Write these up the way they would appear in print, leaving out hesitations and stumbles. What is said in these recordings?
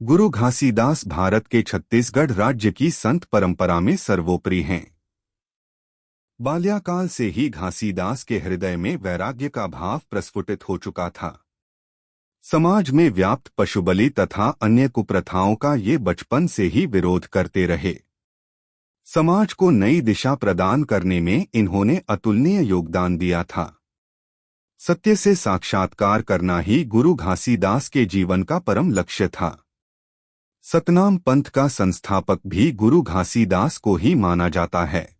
गुरु घासीदास भारत के छत्तीसगढ़ राज्य की संत परंपरा में सर्वोपरि हैं। बाल्यकाल से ही घासीदास के हृदय में वैराग्य का भाव प्रस्फुटित हो चुका था। समाज में व्याप्त पशुबलि तथा अन्य कुप्रथाओं का ये बचपन से ही विरोध करते रहे। समाज को नई दिशा प्रदान करने में इन्होंने अतुलनीय योगदान दिया था। सत्य से साक्षात्कार करना ही गुरु घासीदास के जीवन का परम लक्ष्य था। सतनाम पंथ का संस्थापक भी गुरु घासीदास को ही माना जाता है।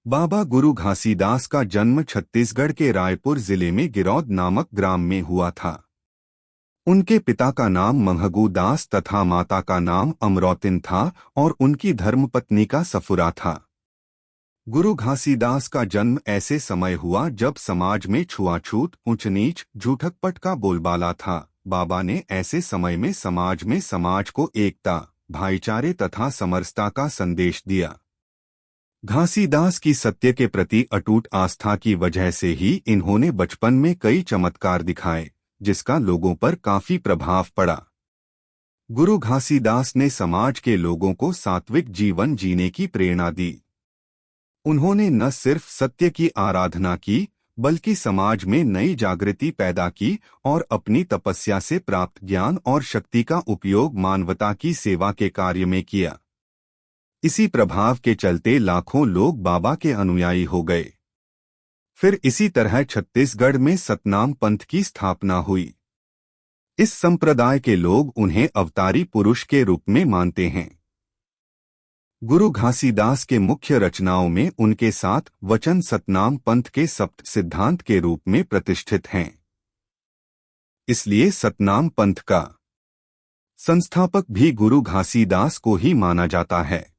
बाबा गुरु घासीदास का जन्म छत्तीसगढ़ के रायपुर जिले में गिरौद नामक ग्राम में हुआ था। उनके पिता का नाम महगू दास तथा माता का नाम अमरौतिन था और उनकी धर्मपत्नी का सफुरा था। गुरु घासीदास का जन्म ऐसे समय हुआ जब समाज में छुआछूत, ऊंच नीच, झूठकपट का बोलबाला था। बाबा ने ऐसे समय में समाज को एकता, भाईचारे तथा समरसता का संदेश दिया। घासीदास की सत्य के प्रति अटूट आस्था की वजह से ही इन्होंने बचपन में कई चमत्कार दिखाए, जिसका लोगों पर काफी प्रभाव पड़ा। गुरु घासीदास ने समाज के लोगों को सात्विक जीवन जीने की प्रेरणा दी। उन्होंने न सिर्फ सत्य की आराधना की, बल्कि समाज में नई जागृति पैदा की और अपनी तपस्या से प्राप्त ज्ञान और शक्ति का उपयोग मानवता की सेवा के कार्य में किया। इसी प्रभाव के चलते लाखों लोग बाबा के अनुयायी हो गए। फिर इसी तरह छत्तीसगढ़ में सतनाम पंथ की स्थापना हुई। इस संप्रदाय के लोग उन्हें अवतारी पुरुष के रूप में मानते हैं। गुरु घासीदास के मुख्य रचनाओं में उनके 7 वचन सतनाम पंथ के सप्त सिद्धांत के रूप में प्रतिष्ठित हैं। इसलिए सतनाम पंथ का संस्थापक भी गुरु घासीदास को ही माना जाता है।